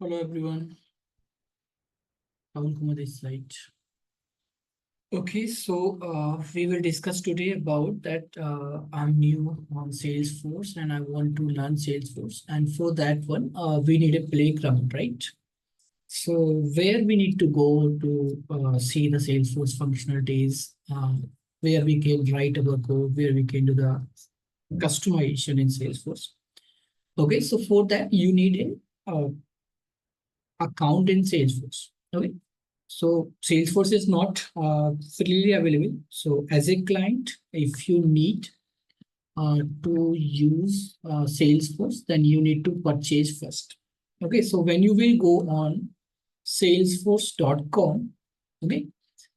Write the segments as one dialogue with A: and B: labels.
A: Hello everyone, welcome to this slide. Okay, so we will discuss today about that I'm new on Salesforce and I want to learn Salesforce. And for that one, we need a playground, right? So where we need to go to see the Salesforce functionalities, where we can write our code, where we can do the customization in Salesforce. Okay, so for that you need a account in Salesforce. Okay. So Salesforce is not freely available. So as a client, if you need to use Salesforce, then you need to purchase first. Okay, so when you will go on salesforce.com, okay,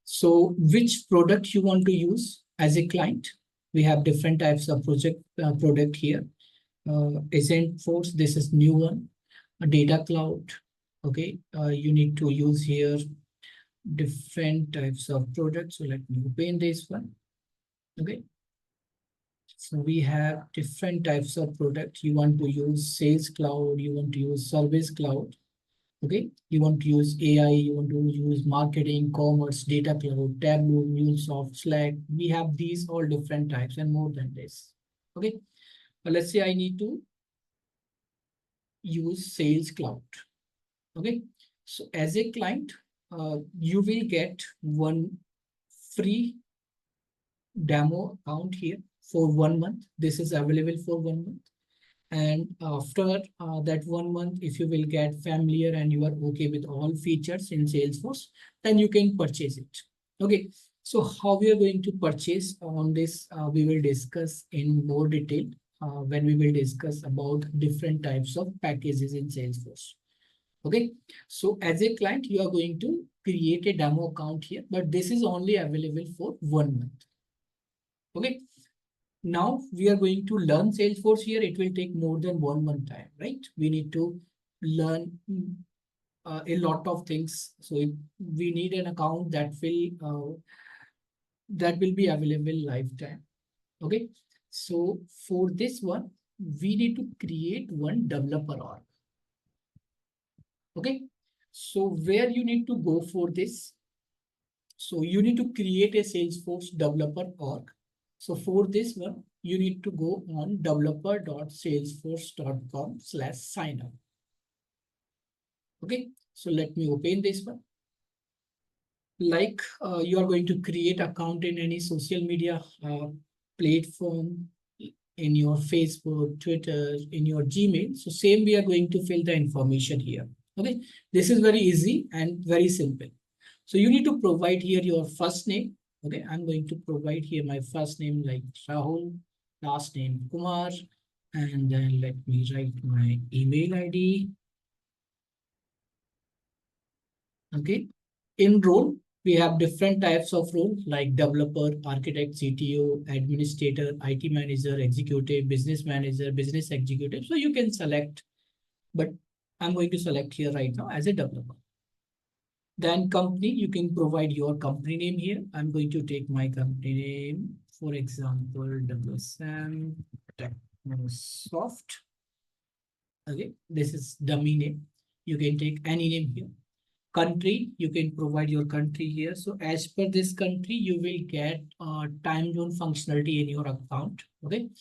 A: so which product you want to use as a client? We have different types of product here. Agentforce, this is new one. A data cloud, okay, you need to use here different types of products. So let me open this one. Okay. So we have different types of products. You want to use Sales Cloud, you want to use Service Cloud. Okay. You want to use AI, you want to use marketing, commerce, data cloud, Tableau, MuleSoft, Slack. We have these all different types and more than this. Okay. But let's say I need to use Sales Cloud. Okay. So as a client, you will get one free demo account here for 1 month. This is available for 1 month. And after that 1 month, if you will get familiar and you are okay with all features in Salesforce, then you can purchase it. Okay. So how we are going to purchase on this, we will discuss in more detail when we will discuss about different types of packages in Salesforce. Okay. So as a client, you are going to create a demo account here, but this is only available for 1 month. Okay. Now we are going to learn Salesforce here. It will take more than 1 month time, right? We need to learn a lot of things. So we need an account that will be available lifetime. Okay. So for this one, we need to create one developer org. Okay. So where you need to go for this? So you need to create a Salesforce developer org. So for this one, you need to go on developer.salesforce.com/signup. Okay, so let me open this one. Like you are going to create account in any social media platform, in your Facebook, Twitter, in your Gmail. So same, we are going to fill the information here. Okay, this is very easy and very simple. So you need to provide here your first name. Okay, I'm going to provide here my first name like Rahul, last name Kumar, and then let me write my email ID. Okay, in role, we have different types of role like developer, architect, CTO, administrator, IT manager, executive, business manager, business executive. So you can select, but I'm going to select here right now as a developer. Then company, you can provide your company name here. I'm going to take my company name, for example, WSM Technosoft. Okay, this is dummy name. You can take any name here. Country, you can provide your country here. So as per this country, you will get time zone functionality in your account. Okay.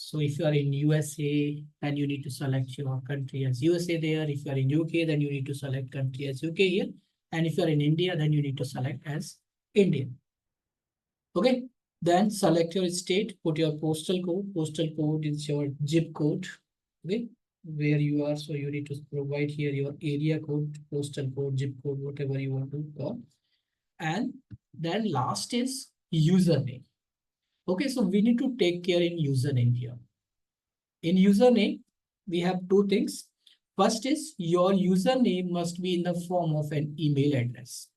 A: So if you are in USA, then you need to select your country as USA there. If you are in UK, then you need to select country as UK here. And if you are in India, then you need to select as India. Okay. Then select your state, put your postal code. Postal code is your zip code. Okay, where you are. So you need to provide here your area code, postal code, zip code, whatever you want to call. And then last is username. Okay, so we need to take care in username here. In username, we have two things. First is your username must be in the form of an email address.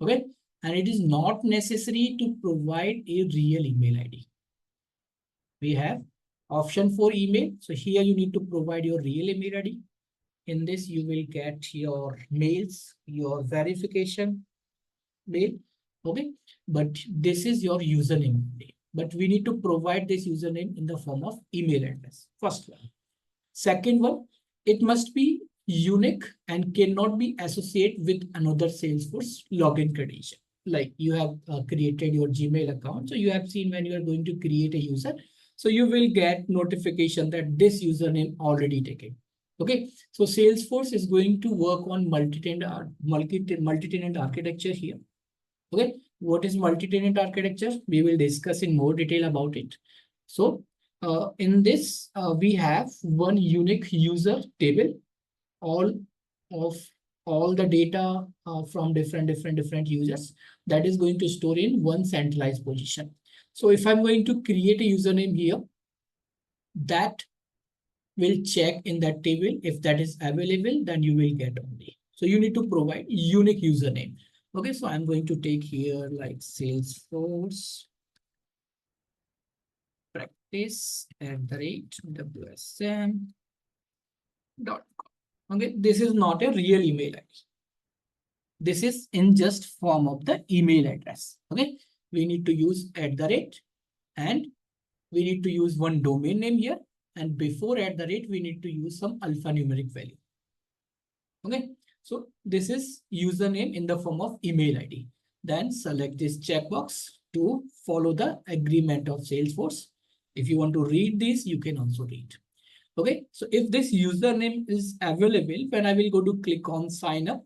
A: Okay, and it is not necessary to provide a real email ID. We have option for email. So here you need to provide your real email ID. In this, you will get your mails, your verification mail. Okay, but this is your username. But we need to provide this username in the form of email address. First one. Second one, it must be unique and cannot be associated with another Salesforce login credential. Like you have created your Gmail account. So you have seen when you are going to create a user. So you will get notification that this username already taken. Okay. So Salesforce is going to work on multi-tenant architecture here. Okay. What is multi-tenant architecture? We will discuss in more detail about it. So in this, we have one unique user table, all of all the data from different users that is going to store in one centralized position. So if I'm going to create a username here, that will check in that table. If that is available, then you will get only. So you need to provide unique username. Okay, so I'm going to take here like Salesforce practice @WSM.com. Okay, this is not a real email ID. This is in just form of the email address. Okay, we need to use @ and we need to use one domain name here. And before @ we need to use some alphanumeric value. Okay, so this is username in the form of email ID. Then select this checkbox to follow the agreement of Salesforce. If you want to read this, you can also read. Okay, so if this username is available, when I will go to click on sign up,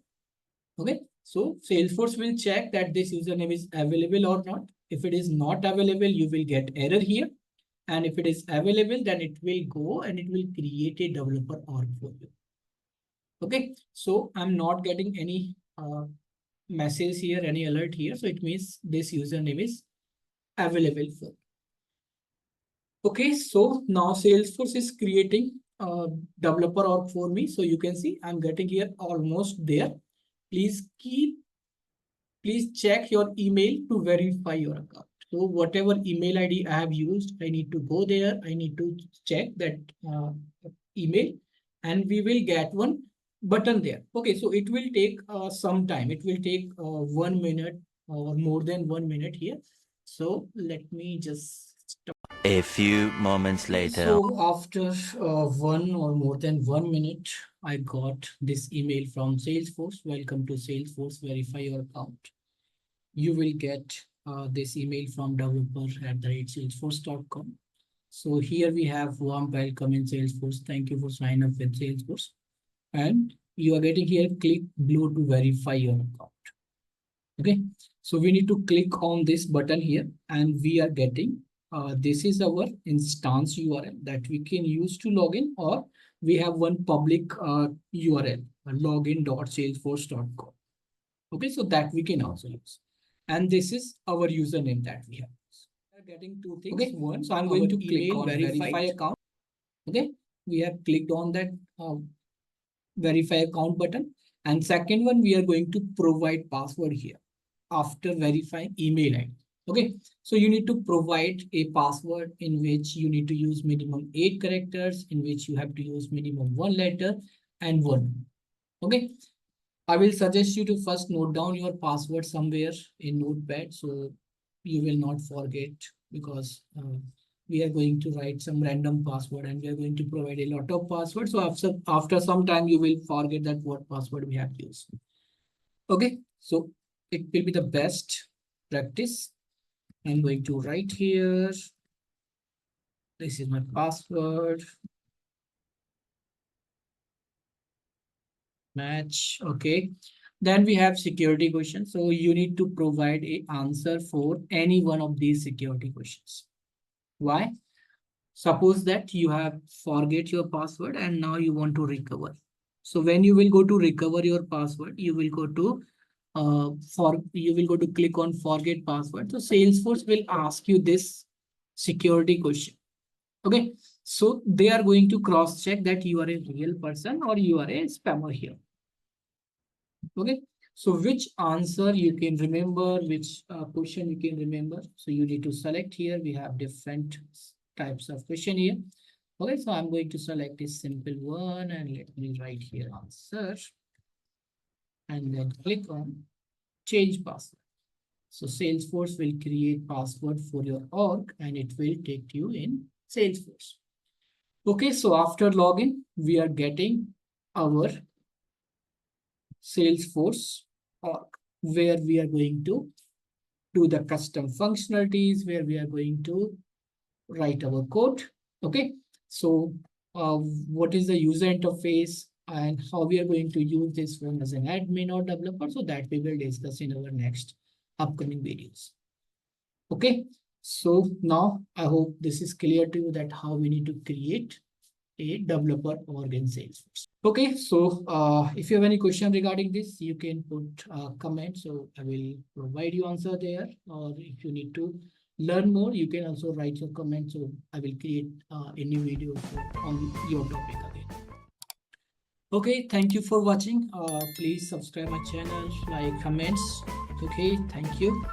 A: okay, so Salesforce will check that this username is available or not. If it is not available, you will get error here. And if it is available, then it will go and it will create a developer org for you. Okay, so I'm not getting any message here, any alert here. So it means this username is available for. Okay, so now Salesforce is creating a developer org for me. So you can see I'm getting here almost there. Please check your email to verify your account. So whatever email ID I have used, I need to go there. I need to check that email and we will get one button there. Okay, so it will take some time. It will take 1 minute or more than 1 minute here. So let me just stop.
B: A few moments later.
A: So after 1 or more than 1 minute, I got this email from Salesforce. Welcome to Salesforce, verify your account. You will get this email from developer@salesforce.com. So here we have warm welcome in Salesforce. Thank you for signing up with Salesforce. And you are getting here, click below to verify your account. Okay, so we need to click on this button here and we are getting, this is our instance URL that we can use to log in, or we have one public URL, login.salesforce.com. Okay, so that we can also use. And this is our username that we have. We are getting two things. Okay, one, so I'm going to click on verify account. Okay, we have clicked on that verify account button. And second one, we are going to provide password here after verifying email ID. Okay, so you need to provide a password in which you need to use minimum 8 characters, in which you have to use minimum 1 letter and 1. Okay, I will suggest you to first note down your password somewhere in Notepad so you will not forget, because we are going to write some random password and we are going to provide a lot of passwords. So after some time, you will forget that what password we have used. Okay, so it will be the best practice. I'm going to write here. This is my password. Match. Okay. Then we have security questions. So you need to provide an answer for any one of these security questions. Why? Suppose that you have forget your password and now you want to recover. So when you will go to recover your password, you will go to click on forget password. So Salesforce will ask you this security question. Okay. So they are going to cross check that you are a real person or you are a spammer here. Okay, so which answer you can remember, which question you can remember. So you need to select here. We have different types of question here. Okay, so I'm going to select a simple one and let me write here answer and then click on change password. So Salesforce will create password for your org and it will take you in Salesforce. Okay, so after login, we are getting our Salesforce org, where we are going to do the custom functionalities, where we are going to write our code. Okay, so what is the user interface and how we are going to use this one as an admin or developer, so that we will discuss in our next upcoming videos. Okay, so now I hope this is clear to you that how we need to create a developer org in Salesforce. Okay, so if you have any question regarding this, you can put a comment, so I will provide you answer there. Or if you need to learn more, you can also write your comment, so I will create a new video on your topic again. Okay, thank you for watching. Please subscribe my channel, like, comments. Okay, thank you.